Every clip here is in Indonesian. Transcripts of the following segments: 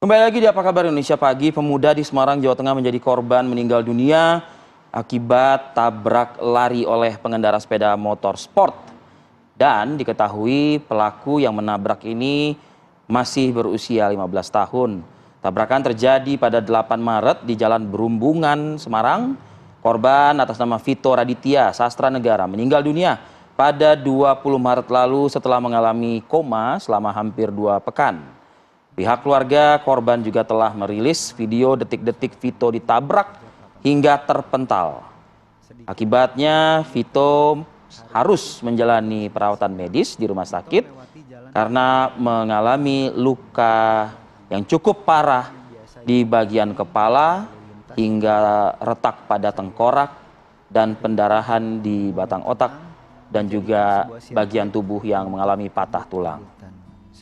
Kembali lagi di Apa Kabar Indonesia Pagi, pemuda di Semarang, Jawa Tengah menjadi korban meninggal dunia akibat tabrak lari oleh pengendara sepeda motor sport. Dan diketahui pelaku yang menabrak ini masih berusia 15 tahun. Tabrakan terjadi pada 8 Maret di Jalan Berumbungan, Semarang. Korban atas nama Vito Raditya Sastra Negara meninggal dunia pada 20 Maret lalu setelah mengalami koma selama hampir 2 pekan. Pihak keluarga korban juga telah merilis video detik-detik Vito ditabrak hingga terpental. Akibatnya Vito harus menjalani perawatan medis di rumah sakit karena mengalami luka yang cukup parah di bagian kepala hingga retak pada tengkorak dan pendarahan di batang otak dan juga bagian tubuh yang mengalami patah tulang.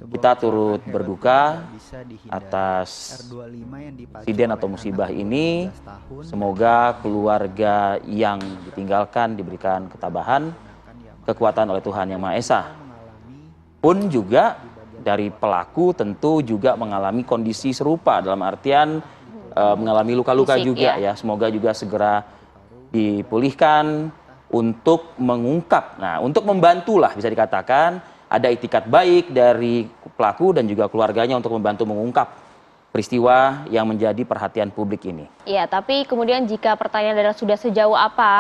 Kita turut berduka atas insiden atau musibah ini. Semoga keluarga yang ditinggalkan diberikan ketabahan, kekuatan oleh Tuhan Yang Maha Esa. Pun juga dari pelaku tentu juga mengalami kondisi serupa, dalam artian mengalami luka-luka juga ya. Semoga juga segera dipulihkan untuk mengungkap. Nah, untuk membantulah bisa dikatakan ada itikat baik dari pelaku dan juga keluarganya untuk membantu mengungkap peristiwa yang menjadi perhatian publik ini. Iya, tapi kemudian jika pertanyaan adalah sudah sejauh apa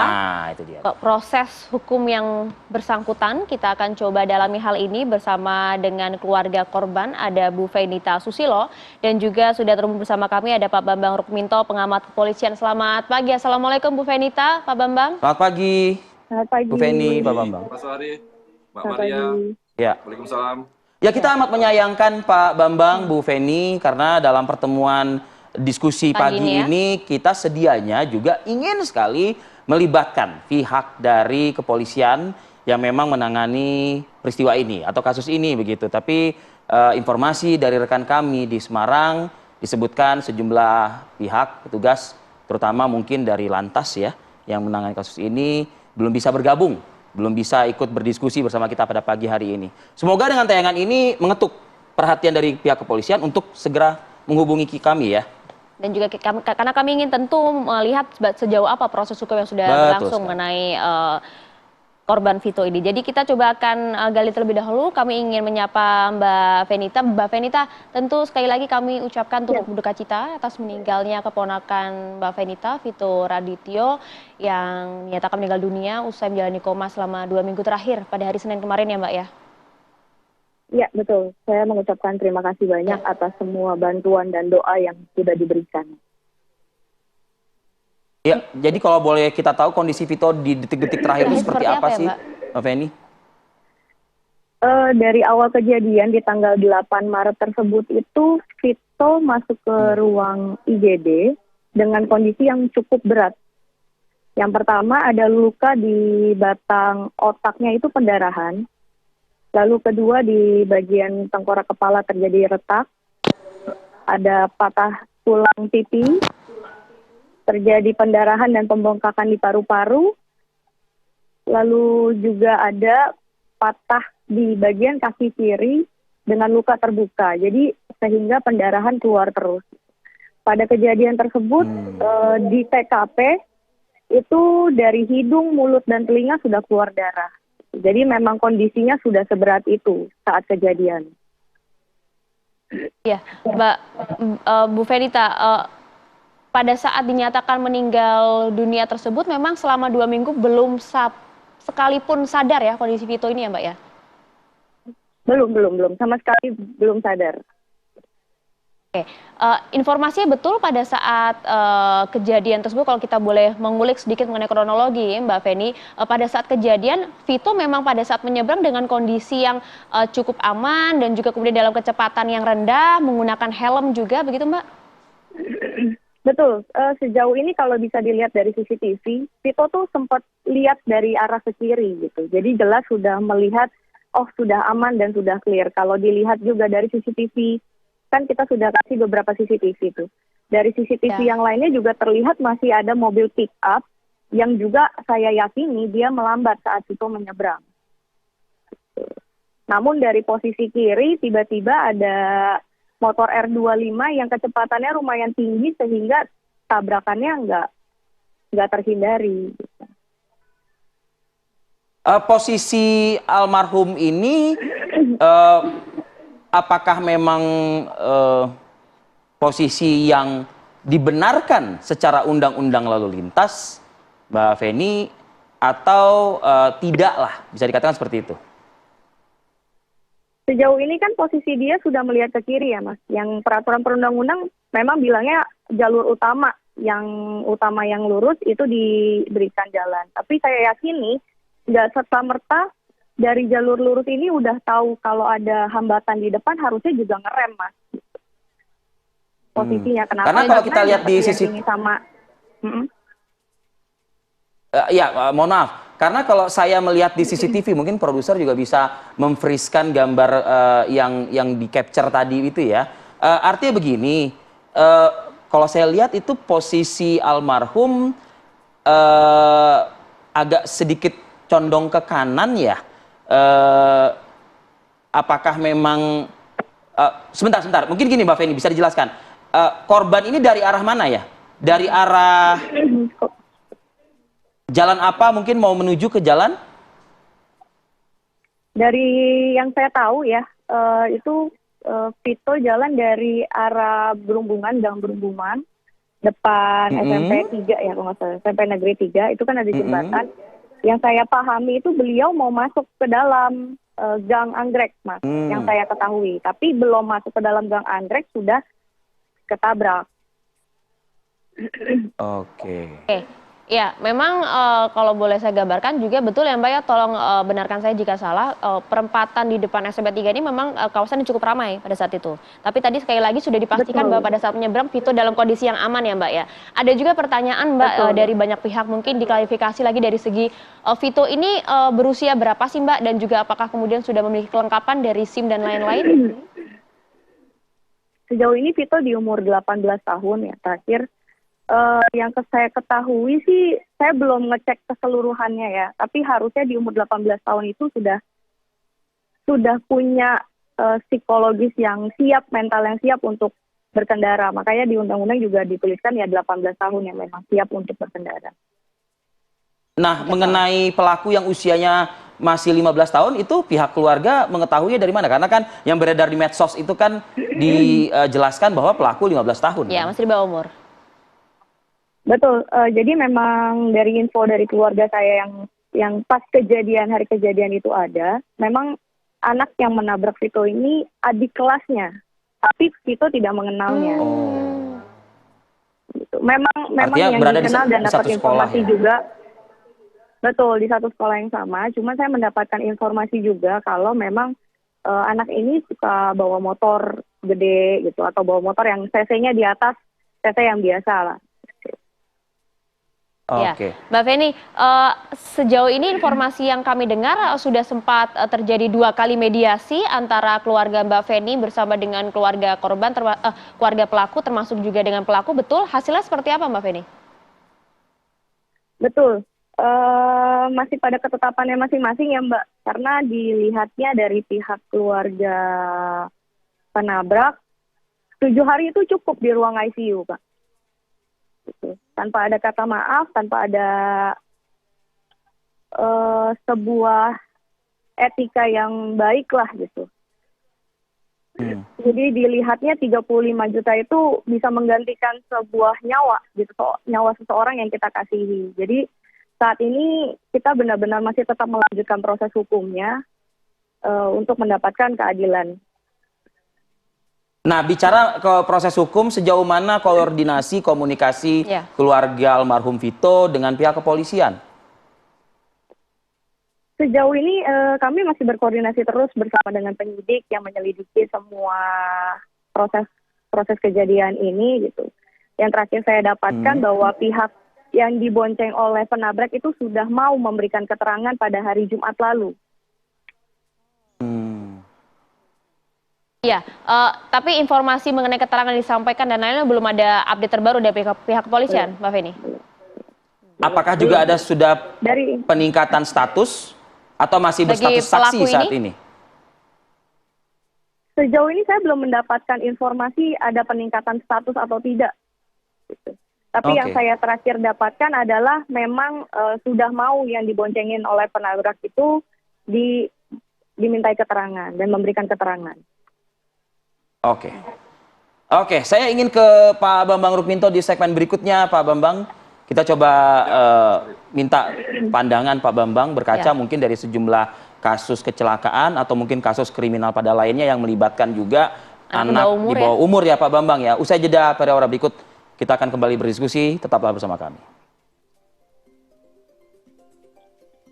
itu dia. Proses hukum yang bersangkutan, kita akan coba dalami hal ini bersama dengan keluarga korban. Ada Bu Fenita Susilo dan juga sudah terhubung bersama kami ada Pak Bambang Rukminto, pengamat kepolisian. Selamat pagi, Assalamualaikum Bu Fenita, Pak Bambang. Selamat pagi. Selamat pagi. Bu Feni, Pak Bambang. Pak Sari, Mbak Selamat Maria. pagi. Ya. Waalaikumsalam. Ya, kita amat menyayangkan Pak Bambang, Bu Feni, karena dalam pertemuan diskusi pagi ini kita sedianya juga ingin sekali melibatkan pihak dari kepolisian yang memang menangani peristiwa ini atau kasus ini begitu. Tapi informasi dari rekan kami di Semarang disebutkan sejumlah pihak petugas, terutama mungkin dari Lantas ya, yang menangani kasus ini belum bisa bergabung, belum bisa ikut berdiskusi bersama kita pada pagi hari ini. Semoga dengan tayangan ini mengetuk perhatian dari pihak kepolisian untuk segera menghubungi kami ya. Dan juga karena kami ingin tentu melihat sejauh apa proses hukum yang sudah berlangsung mengenai korban Vito ini. Jadi kita coba akan gali terlebih dahulu. Kami ingin menyapa Mbak Fenita. Mbak Fenita, tentu sekali lagi kami ucapkan turut berduka cita atas meninggalnya keponakan Mbak Fenita, Vito Raditya, yang dinyatakan meninggal dunia usai menjalani koma selama 2 minggu terakhir pada hari Senin kemarin ya Mbak ya? Ya, betul. Saya mengucapkan terima kasih banyak atas semua bantuan dan doa yang sudah diberikan. Ya, jadi kalau boleh kita tahu kondisi Vito di detik-detik terakhir itu seperti apa sih, Mbak Feni? Dari awal kejadian di tanggal 8 Maret tersebut itu Vito masuk ke ruang IGD dengan kondisi yang cukup berat. Yang pertama ada luka di batang otaknya itu pendarahan. Lalu kedua di bagian tengkorak kepala terjadi retak. Ada patah tulang pipi. Terjadi pendarahan dan pembengkakan di paru-paru. Lalu juga ada patah di bagian kaki kiri dengan luka terbuka. Jadi sehingga pendarahan keluar terus. Pada kejadian tersebut di TKP itu dari hidung, mulut, dan telinga sudah keluar darah. Jadi memang kondisinya sudah seberat itu saat kejadian. Ya, Mbak Bu Fenita, pada saat dinyatakan meninggal dunia tersebut memang selama 2 minggu belum sekalipun sadar ya kondisi Vito ini ya Mbak ya? Belum. Sama sekali belum sadar. Oke, informasinya betul pada saat kejadian tersebut, kalau kita boleh mengulik sedikit mengenai kronologi Mbak Feni, pada saat kejadian Vito memang pada saat menyeberang dengan kondisi yang cukup aman dan juga kemudian dalam kecepatan yang rendah, menggunakan helm juga begitu Mbak? Betul, sejauh ini kalau bisa dilihat dari CCTV, Vito tuh sempat lihat dari arah ke kiri gitu. Jadi jelas sudah melihat, oh sudah aman dan sudah clear. Kalau dilihat juga dari CCTV, kan kita sudah kasih beberapa CCTV itu. Dari CCTV yang lainnya juga terlihat masih ada mobil pick up yang juga saya yakini dia melambat saat itu menyeberang. Namun dari posisi kiri tiba-tiba ada motor R25 yang kecepatannya lumayan tinggi sehingga tabrakannya nggak terhindari. Gitu. Posisi almarhum ini apakah memang posisi yang dibenarkan secara undang-undang lalu lintas, Mbak Feni, atau tidaklah, bisa dikatakan seperti itu? Sejauh ini kan posisi dia sudah melihat ke kiri ya Mas. Yang peraturan perundang-undang memang bilangnya jalur utama yang lurus itu diberikan jalan. Tapi saya yakini nggak serta-merta dari jalur lurus ini udah tahu kalau ada hambatan di depan harusnya juga ngerem Mas. Posisinya kenapa? Karena kalau kita lihat di sisi sama mohon maaf, karena kalau saya melihat di CCTV, mungkin produser juga bisa memfreeze-kan gambar yang di capture tadi itu ya. Artinya begini, kalau saya lihat itu posisi almarhum agak sedikit condong ke kanan ya. Apakah memang sebentar, mungkin gini Mbak Feni, bisa dijelaskan. Korban ini dari arah mana ya? Dari arah jalan apa, mungkin mau menuju ke jalan? Dari yang saya tahu ya, itu Vito jalan dari arah Berumbungan, Gang Berumbungan, depan SMP 3 ya, kalau nggak salah, SMP Negeri 3, itu kan ada jembatan. Yang saya pahami itu beliau mau masuk ke dalam Gang Anggrek, Mas, yang saya ketahui. Tapi belum masuk ke dalam Gang Anggrek, sudah ketabrak. Oke. Ya, memang kalau boleh saya gambarkan juga betul ya Mbak ya, tolong benarkan saya jika salah, perempatan di depan SMP 3 ini memang kawasan yang cukup ramai pada saat itu. Tapi tadi sekali lagi sudah dipastikan bahwa pada saat menyeberang Vito dalam kondisi yang aman ya Mbak ya. Ada juga pertanyaan Mbak dari banyak pihak, mungkin diklarifikasi lagi dari segi Vito ini berusia berapa sih Mbak, dan juga apakah kemudian sudah memiliki kelengkapan dari SIM dan lain-lain? Sejauh ini Vito di umur 18 tahun ya terakhir. Yang saya ketahui sih, saya belum ngecek keseluruhannya ya, tapi harusnya di umur 18 tahun itu sudah punya psikologis yang siap, mental yang siap untuk berkendara. Makanya di undang-undang juga dituliskan ya 18 tahun yang memang siap untuk berkendara. Nah, mengenai pelaku yang usianya masih 15 tahun, itu pihak keluarga mengetahuinya dari mana? Karena kan yang beredar di medsos itu kan dijelaskan bahwa pelaku 15 tahun. Ya, masih di bawah umur. Betul, jadi memang dari info dari keluarga saya yang pas hari kejadian itu ada, memang anak yang menabrak Vito ini adik kelasnya, tapi Vito tidak mengenalnya. Gitu. Memang yang dikenal dan dapat informasi ya? Juga, betul di satu sekolah yang sama. Cuma saya mendapatkan informasi juga kalau memang anak ini suka bawa motor gede gitu, atau bawa motor yang cc-nya di atas cc yang biasa lah. Ya, Mbak Feni, sejauh ini informasi yang kami dengar sudah sempat terjadi 2 kali mediasi antara keluarga Mbak Feni bersama dengan keluarga korban, keluarga pelaku termasuk juga dengan pelaku. Betul? Hasilnya seperti apa Mbak Feni? Betul, masih pada ketetapannya masing-masing ya Mbak. Karena dilihatnya dari pihak keluarga penabrak, 7 hari itu cukup di ruang ICU Pak. Gitu. Tanpa ada kata maaf, tanpa ada sebuah etika yang baik lah gitu. Jadi dilihatnya 35 juta itu bisa menggantikan sebuah nyawa gitu, nyawa seseorang yang kita kasihi. Jadi saat ini kita benar-benar masih tetap melanjutkan proses hukumnya untuk mendapatkan keadilan. Nah, bicara ke proses hukum, sejauh mana koordinasi, komunikasi keluarga almarhum Vito dengan pihak kepolisian? Sejauh ini kami masih berkoordinasi terus bersama dengan penyidik yang menyelidiki semua proses kejadian ini gitu. Yang terakhir saya dapatkan bahwa pihak yang dibonceng oleh penabrak itu sudah mau memberikan keterangan pada hari Jumat lalu. Iya, tapi informasi mengenai keterangan yang disampaikan dan lain-lain belum ada update terbaru dari pihak kepolisian, Mbak Feni? Apakah juga ada sudah peningkatan status atau masih berstatus saksi saat ini? Sejauh ini saya belum mendapatkan informasi ada peningkatan status atau tidak. Gitu. Tapi yang saya terakhir dapatkan adalah memang sudah mau yang diboncengin oleh penabrak itu dimintai keterangan dan memberikan keterangan. Oke, saya ingin ke Pak Bambang Rukminto di segmen berikutnya. Pak Bambang, kita coba minta pandangan Pak Bambang berkaca mungkin dari sejumlah kasus kecelakaan atau mungkin kasus kriminal pada lainnya yang melibatkan juga anak di bawah umur ya Pak Bambang ya. Usai jeda pada hora berikut kita akan kembali berdiskusi, tetaplah bersama kami.